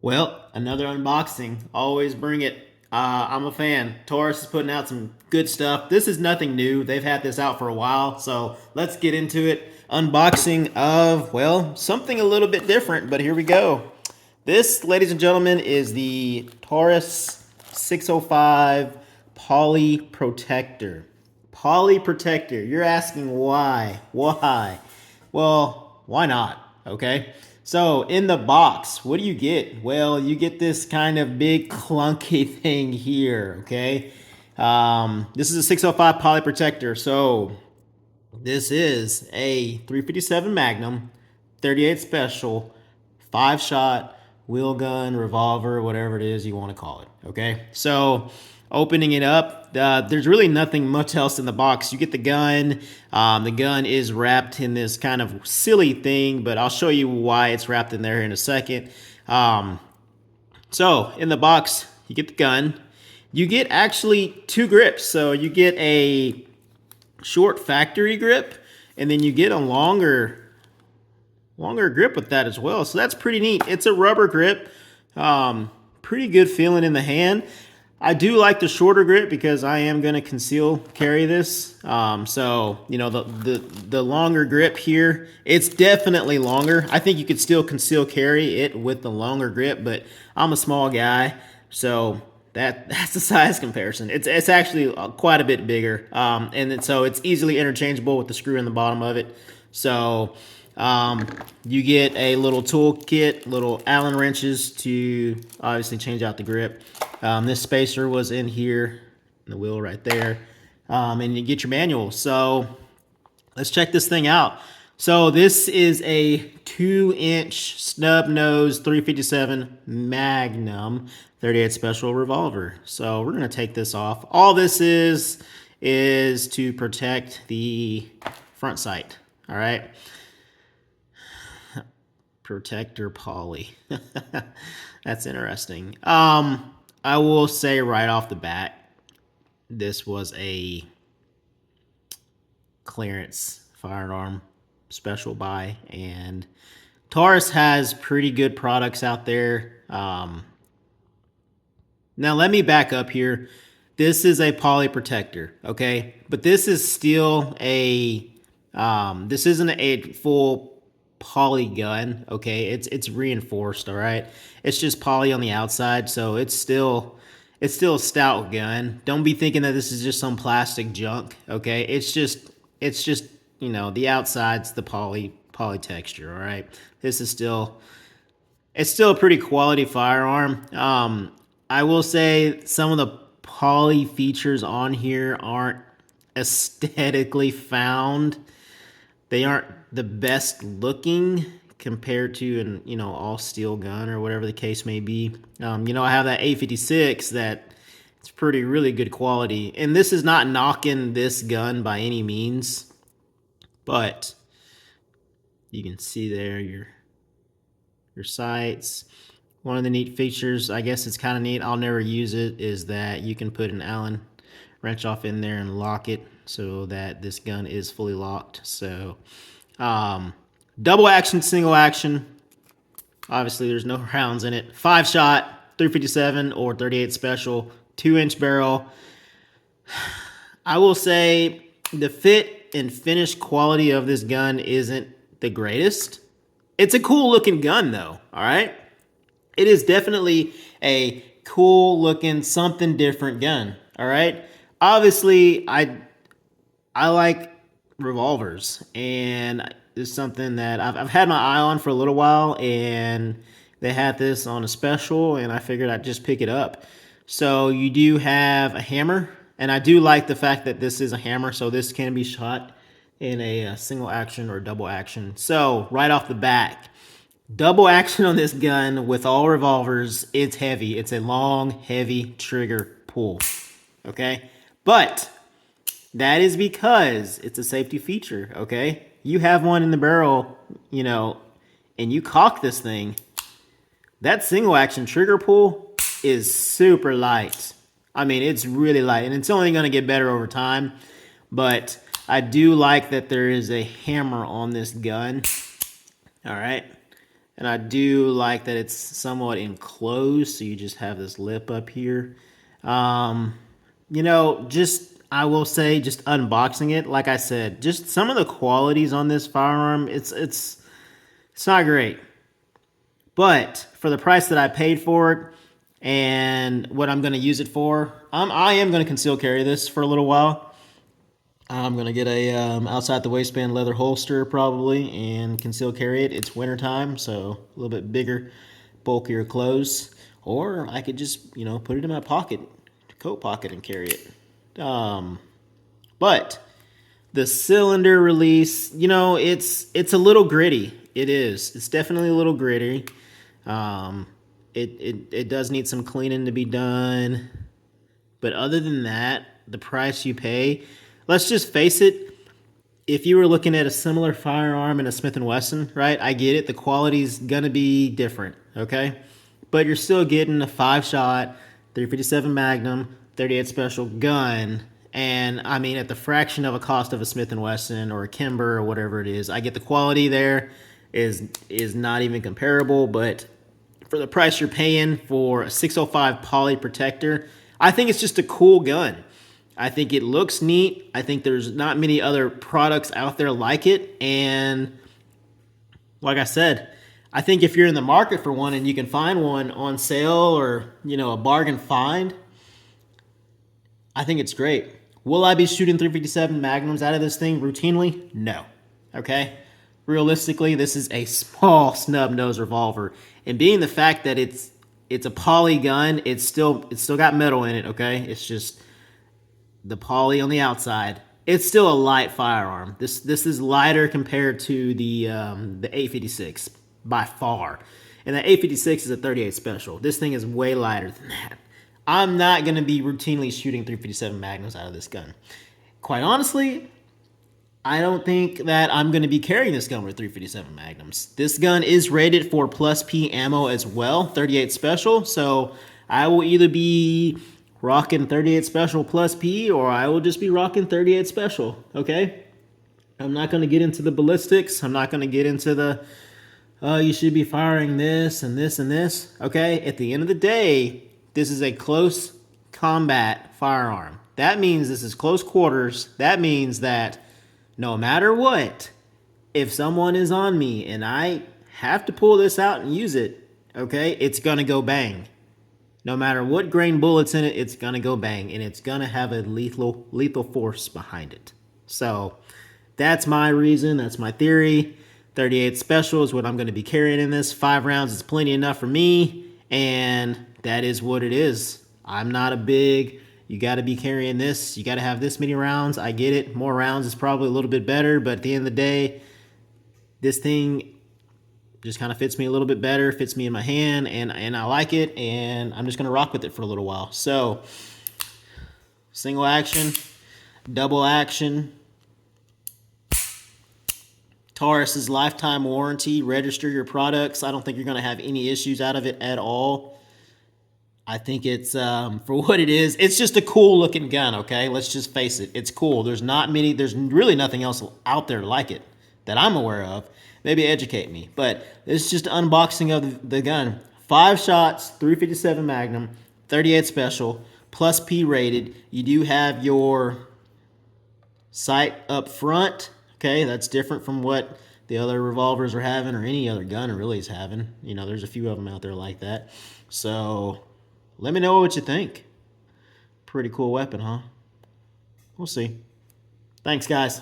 Well, another unboxing. Always bring it. I'm a fan. Taurus is putting out some good stuff. This is nothing new. They've had this out for a while, so let's get into it. Unboxing of, well, something a little bit different, but here we go. This, ladies and gentlemen, is the Taurus 605 Poly Protector. Poly Protector. You're asking why? Why? Well, why not? Okay. So in the box, what do you get? Well, you get this kind of big clunky thing here. Okay. This is a 605 Poly Protector. So this is a 357 Magnum, 38 Special, 5-shot wheel gun, revolver, whatever it is you want to call it. Okay. So opening it up, there's really nothing much else in the box. You get the gun. The gun is wrapped in this kind of silly thing, but I'll show you why it's wrapped in there in a second. So in the box, you get the gun. You get actually 2 grips. So you get a short factory grip, and then you get a longer grip with that as well. So that's pretty neat. It's a rubber grip. Pretty good feeling in the hand. I do like the shorter grip because I am going to conceal carry this. So, you know, the longer grip here, it's definitely longer. I think you could still conceal carry it with the longer grip, but I'm a small guy, so that's the size comparison. It's actually quite a bit bigger, and so it's easily interchangeable with the screw in the bottom of it. So you get a little toolkit, little Allen wrenches to obviously change out the grip. This spacer was in here, the wheel right there, and you get your manual. So let's check this thing out. So this is a 2-inch snub nose 357 Magnum 38 Special revolver. So we're gonna take this off. All this is to protect the front sight. All right. Protector poly. That's interesting. I will say right off the bat, this was a clearance firearm special buy, and Taurus has pretty good products out there. Now let me back up here. This is a poly protector, okay? But this is still a, this isn't a full poly gun, okay? It's reinforced, all right? It's just poly on the outside, so it's still a stout gun. Don't be thinking that this is just some plastic junk, okay? It's just you know, the outside's the poly texture, all right? This is still, it's still a pretty quality firearm. I will say some of the poly features on here aren't aesthetically found. They aren't the best looking compared to an, you know, all steel gun or whatever the case may be. You know, I have that A56 that it's really good quality, and this is not knocking this gun by any means, but you can see there your sights. One of the neat features, I guess it's kind of neat, I'll never use it, is that you can put an Allen wrench off in there and lock it so that this gun is fully locked. So double action, single action, obviously there's no rounds in it. 5-shot 357 or 38 Special, 2-inch barrel. I will say the fit and finish quality of this gun isn't the greatest. It's a cool looking gun though, all right? It is definitely a cool looking, something different gun, all right? Obviously, I like revolvers, and it's something that I've had my eye on for a little while, and they had this on a special, and I figured I'd just pick it up. So you do have a hammer, and I do like the fact that this is a hammer, so this can be shot in a single action or double action. So right off the bat, double action on this gun with all revolvers, it's heavy. It's a long, heavy trigger pull, okay? But that is because it's a safety feature, okay? You have one in the barrel, you know, and you cock this thing, that single action trigger pull is super light. I mean, it's really light, and it's only gonna get better over time, but I do like that there is a hammer on this gun, all right? And I do like that it's somewhat enclosed, so you just have this lip up here. Um, you know, just I will say, just unboxing it, like I said, just some of the qualities on this firearm, it's not great. But for the price that I paid for it and what I'm going to use it for, I am going to conceal carry this for a little while. I'm going to get a outside the waistband leather holster probably and conceal carry it. It's wintertime, so a little bit bigger, bulkier clothes. Or I could just, put it in my pocket, coat pocket, and carry it. But the cylinder release, it's a little gritty. It is. It's definitely a little gritty. Um, it does need some cleaning to be done. But other than that, the price you pay, let's just face it, if you were looking at a similar firearm in a Smith & Wesson, right? I get it. The quality's going to be different, okay? But you're still getting a 5-shot, 357 Magnum, 38 Special gun, and I mean at the fraction of a cost of a Smith & Wesson or a Kimber or whatever it is. I get the quality there is not even comparable, but for the price you're paying for a 605 poly protector, I think it's just a cool gun. I think it looks neat. I think there's not many other products out there like it. And like I said, I think if you're in the market for one and you can find one on sale or, a bargain find, I think it's great. Will I be shooting 357 Magnums out of this thing routinely? No. Okay? Realistically, this is a small snub nose revolver. And being the fact that it's a poly gun, it's still got metal in it, okay? It's just the poly on the outside. It's still a light firearm. This is lighter compared to the 856 by far. And the 856 is a 38 Special. This thing is way lighter than that. I'm not going to be routinely shooting 357 Magnums out of this gun. Quite honestly, I don't think that I'm going to be carrying this gun with 357 Magnums. This gun is rated for plus P ammo as well, 38 Special. So I will either be rocking 38 Special plus P or I will just be rocking 38 Special, okay? I'm not going to get into the ballistics. I'm not going to get into the, you should be firing this and this and this, okay? At the end of the day, this is a close combat firearm. That means this is close quarters. That means that no matter what, if someone is on me and I have to pull this out and use it, okay, it's going to go bang. No matter what grain bullet's in it, it's going to go bang. And it's going to have a lethal force behind it. So that's my reason. That's my theory. 38 Special is what I'm going to be carrying in this. 5 rounds is plenty enough for me. And that is what it is. I'm not a big, you got to be carrying this. You got to have this many rounds. I get it. More rounds is probably a little bit better. But at the end of the day, this thing just kind of fits me a little bit better, fits me in my hand, and I like it, and I'm just going to rock with it for a little while. So, single action, double action, Taurus's lifetime warranty, register your products. I don't think you're going to have any issues out of it at all. I think it's, for what it is, it's just a cool looking gun, okay? Let's just face it. It's cool. There's really nothing else out there like it that I'm aware of. Maybe educate me. But it's just an unboxing of the gun. 5 shots, 357 Magnum, 38 Special, plus P rated. You do have your sight up front. Okay, that's different from what the other revolvers are having or any other gun really is having. There's a few of them out there like that. So let me know what you think. Pretty cool weapon, huh? We'll see. Thanks, guys.